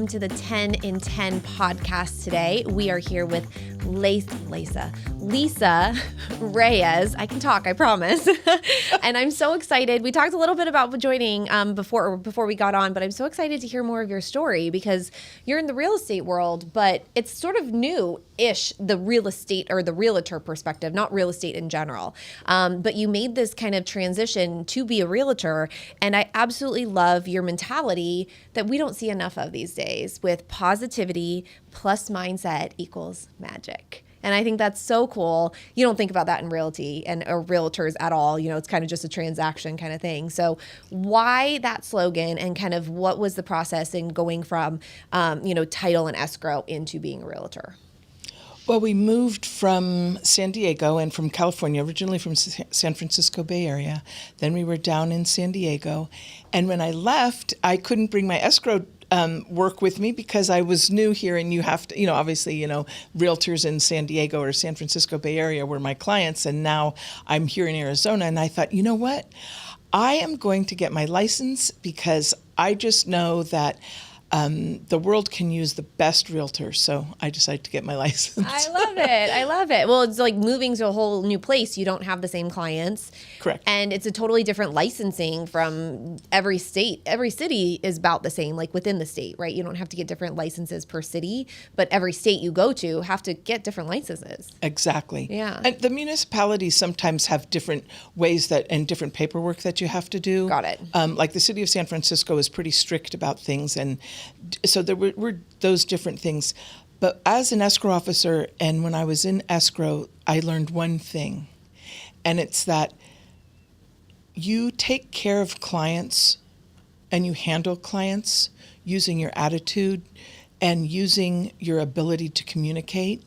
welcome to the 10 in 10 podcast today. We are here with Lisa Reyes. I can talk, I promise. And I'm so excited. We talked a little bit about joining before we got on, but I'm so excited to hear more of your story because you're in the real estate world, but it's sort of new-ish, the real estate or the realtor perspective, not real estate in general. But you made this kind of transition to be a realtor, and I absolutely love your mentality that we don't see enough of these days with positivity plus mindset equals magic. And I think that's so cool. You don't think about that in realty or realtors at all. You know, it's kind of just a transaction kind of thing. So why that slogan and kind of what was the process in going from, title and escrow into being a realtor? Well, we moved from San Diego and from California, originally from San Francisco Bay Area. Then we were down in San Diego. And when I left, I couldn't bring my escrow work with me because I was new here, and you have to, obviously, realtors in San Diego or San Francisco Bay Area were my clients, and now I'm here in Arizona, and I thought, you know what? I am going to get my license because I just know that the world can use the best realtors, so I decided to get my license. I love it. Well, it's like moving to a whole new place. You don't have the same clients. Correct. And it's a totally different licensing from every state. Every city is about the same, like within the state, right? You don't have to get different licenses per city, but every state you go to have to get different licenses. Exactly. Yeah. And the municipalities sometimes have different ways and different paperwork that you have to do. Got it. Like the city of San Francisco is pretty strict about things, and so there were those different things. But as an escrow officer, and when I was in escrow, I learned one thing, and it's that you take care of clients and you handle clients using your attitude and using your ability to communicate,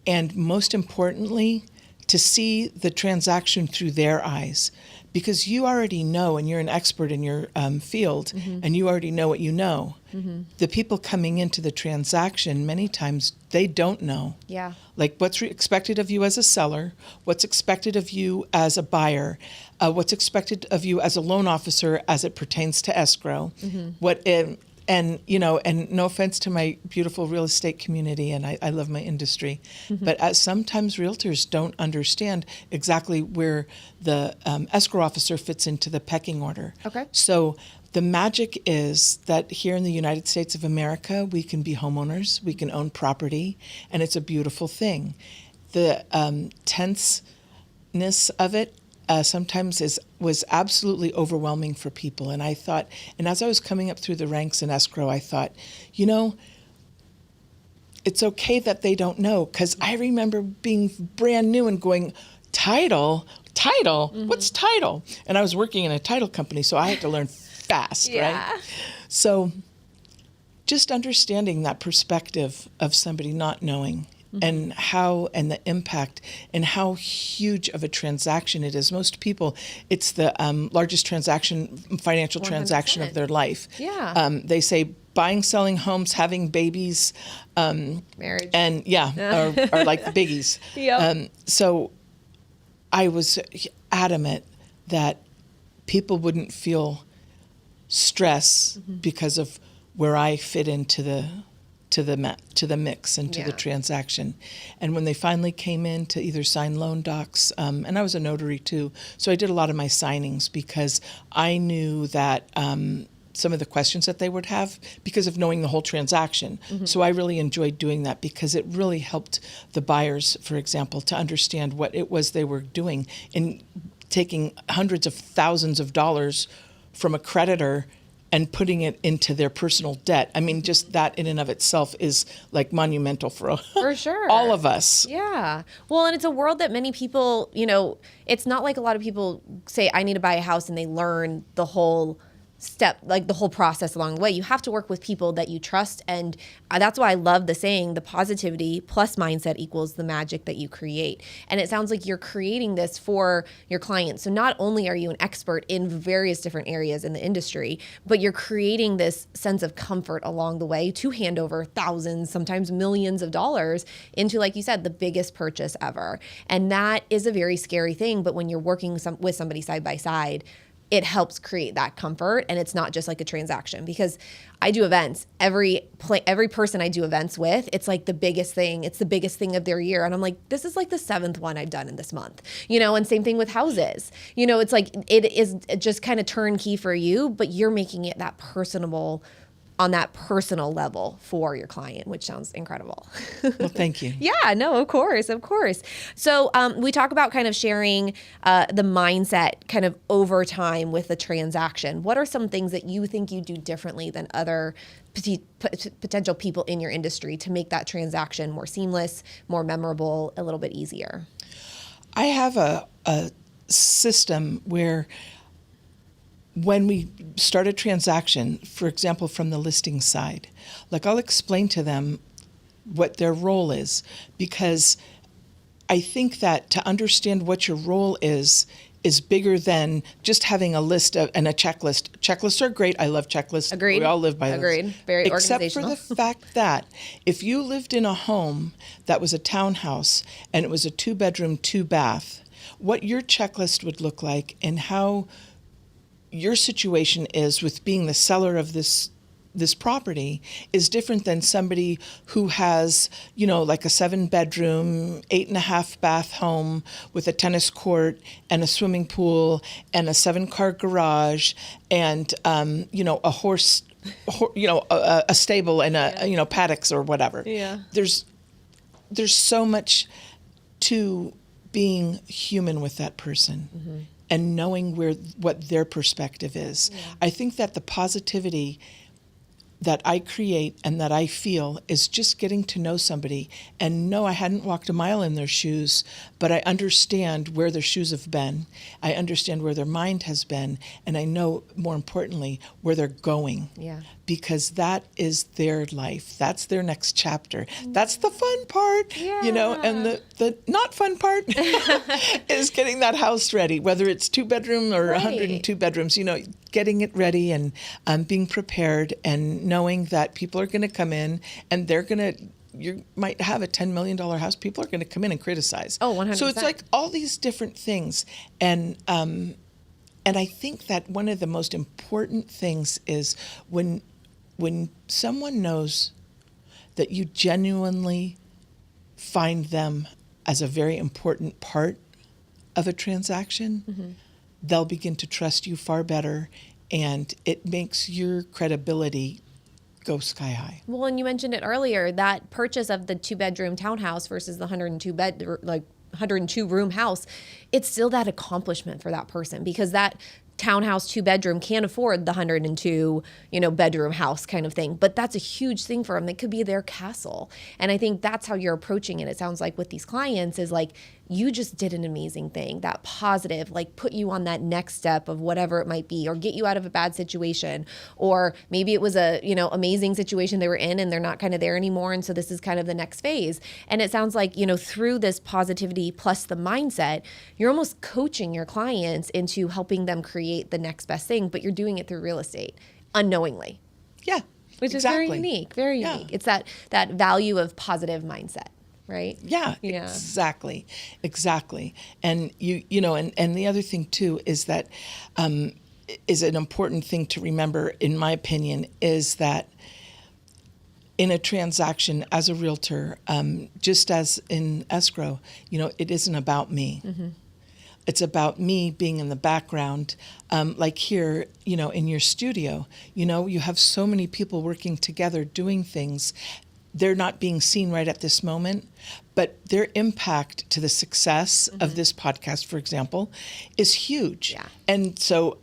and most importantly, to see the transaction through their eyes. Because you already know, and you're an expert in your field, mm-hmm. and you already know what you know. Mm-hmm. The people coming into the transaction, many times, they don't know. Yeah. Like what's expected of you as a seller, what's expected of you as a buyer, what's expected of you as a loan officer as it pertains to escrow. Mm-hmm. And no offense to my beautiful real estate community, and I love my industry, mm-hmm. but sometimes realtors don't understand exactly where the escrow officer fits into the pecking order. Okay. So the magic is that here in the United States of America, we can be homeowners, we can own property, and it's a beautiful thing. The tenseness of it sometimes was absolutely overwhelming for people. And I thought, and as I was coming up through the ranks in escrow, I thought, it's okay that they don't know. Because I remember being brand new and going, title? Mm-hmm. What's title? And I was working in a title company, so I had to learn fast, yeah. right? So just understanding that perspective of somebody not knowing, mm-hmm. and the impact and how huge of a transaction it is. Most people, it's the largest financial 100%. Transaction of their life. Yeah. They say buying, selling homes, having babies, marriage, and are like the biggies. Yep. So I was adamant that people wouldn't feel stress mm-hmm. because of where I fit into the mix and to the transaction. And when they finally came in to either sign loan docs, and I was a notary too, so I did a lot of my signings because I knew that some of the questions that they would have because of knowing the whole transaction. Mm-hmm. So I really enjoyed doing that because it really helped the buyers, for example, to understand what it was they were doing in taking hundreds of thousands of dollars from a creditor and putting it into their personal debt. I mean, just that in and of itself is like monumental for sure. all of us. Yeah. Well, and it's a world that many people, it's not like a lot of people say, I need to buy a house and they learn the whole step, like the whole process along the way. You have to work with people that you trust. And that's why I love the saying, the positivity plus mindset equals the magic that you create. And it sounds like you're creating this for your clients. So not only are you an expert in various different areas in the industry, but you're creating this sense of comfort along the way to hand over thousands, sometimes millions of dollars into, like you said, the biggest purchase ever. And that is a very scary thing. But when you're working with somebody side by side, it helps create that comfort, and it's not just like a transaction. Because I do events, every person I do events with, it's like the biggest thing. It's the biggest thing of their year, and I'm like, this is like the 7th one I've done in this month, And same thing with houses. It's like it is just kind of turnkey for you, but you're making it that personable on that personal level for your client, which sounds incredible. Well, thank you. Yeah, no, of course. So we talk about kind of sharing the mindset kind of over time with the transaction. What are some things that you think you do differently than other potential people in your industry to make that transaction more seamless, more memorable, a little bit easier? I have a system where when we start a transaction, for example, from the listing side, like I'll explain to them what their role is, because I think that to understand what your role is bigger than just having a list and a checklist. Checklists are great. I love checklists. Agreed. We all live by those. Agreed. Very organizational. Except for the fact that if you lived in a home that was a townhouse and it was a 2-bedroom, 2-bath, what your checklist would look like and how your situation is with being the seller of this property is different than somebody who has, like a 7-bedroom, 8.5-bath home with a tennis court and a swimming pool and a 7-car garage and, a horse, a stable and a, paddocks or whatever. Yeah. There's so much to being human with that person. Mm-hmm. And knowing what their perspective is. Yeah. I think that the positivity that I create and that I feel is just getting to know somebody. And no, I hadn't walked a mile in their shoes, but I understand where their shoes have been. I understand where their mind has been. And I know, more importantly, where they're going. Yeah. Because that is their life. That's their next chapter. That's the fun part, yeah. And the not fun part is getting that house ready, whether it's 2-bedroom or 102 bedrooms, getting it ready and being prepared and knowing that people are going to come in and you might have a $10 million house. People are going to come in and criticize. Oh, 100%. So it's like all these different things. And I think that one of the most important things is when someone knows that you genuinely find them as a very important part of a transaction, mm-hmm. they'll begin to trust you far better, and it makes your credibility go sky high. Well, and you mentioned it earlier, that purchase of the 2-bedroom townhouse versus the 102 room house, it's still that accomplishment for that person, because that townhouse 2-bedroom can't afford the 102, bedroom house kind of thing. But that's a huge thing for them. That could be their castle. And I think that's how you're approaching it. It sounds like with these clients is like, you just did an amazing thing, that positive, like put you on that next step of whatever it might be, or get you out of a bad situation. Or maybe it was a, amazing situation they were in and they're not kind of there anymore. And so this is kind of the next phase. And it sounds like, through this positivity plus the mindset, you're almost coaching your clients into helping them create the next best thing, but you're doing it through real estate unknowingly. Yeah. Which exactly. is very unique, very unique. It's that value of positive mindset. Right? Yeah, exactly. And and the other thing too is that is an important thing to remember, in my opinion, is that in a transaction as a realtor, just as in escrow, it isn't about me. Mm-hmm. It's about me being in the background, like here, in your studio. You have so many people working together doing things. They're not being seen right at this moment, but their impact to the success mm-hmm. of this podcast, for example, is huge. Yeah. And so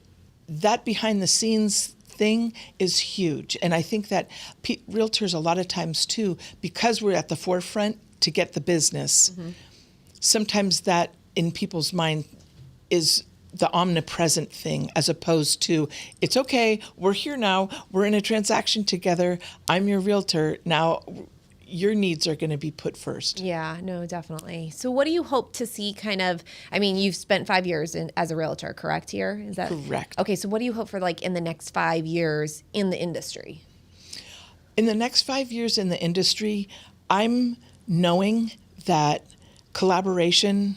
that behind the scenes thing is huge. And I think that realtors a lot of times too, because we're at the forefront to get the business, mm-hmm. sometimes that in people's mind is the omnipresent thing, as opposed to, it's okay, we're here now, we're in a transaction together, I'm your realtor, now your needs are going to be put first. Yeah, no, definitely. So what do you hope to see you've spent 5 years as a realtor, correct here? Is that correct? Okay, so what do you hope for in the next 5 years in the industry? In the next 5 years in the industry, I'm knowing that collaboration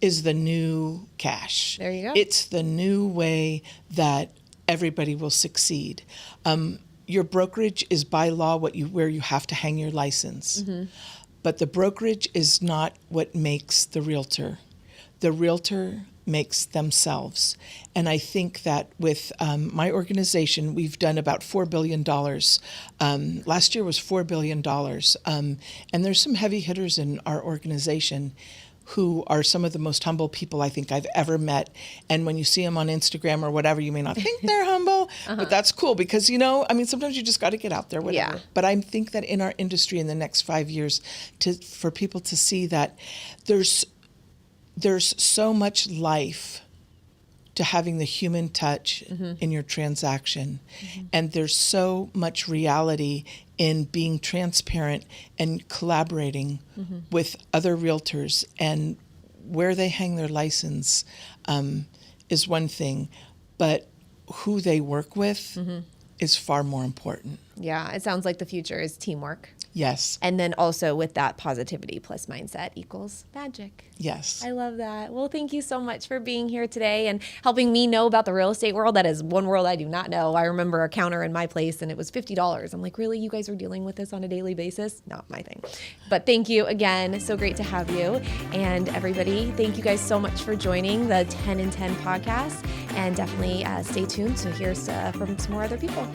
is the new cash. There you go. It's the new way that everybody will succeed. Your brokerage is by law where you have to hang your license. But the brokerage is not what makes the realtor. The realtor makes themselves. And I think that with my organization, we've done about $4 billion. Last year was $4 billion. And there's some heavy hitters in our organization who are some of the most humble people I think I've ever met. And when you see them on Instagram or whatever, you may not think they're humble, but that's cool because, sometimes you just got to get out there, whatever. Yeah. But I think that in our industry in the next 5 years, for people to see that there's so much life to having the human touch in your transaction. And there's so much reality in being transparent and collaborating with other realtors, and where they hang their license is one thing, but who they work with is far more important. Yeah, it sounds like the future is teamwork. Yes. And then also with that, positivity plus mindset equals magic. Yes. I love that. Well, thank you so much for being here today and helping me know about the real estate world. That is one world I do not know. I remember a counter in my place and it was $50. I'm like, really? You guys are dealing with this on a daily basis? Not my thing. But thank you again. So great to have you. And everybody, thank you guys so much for joining the 10 and 10 podcast. And definitely stay tuned to hear from some more other people.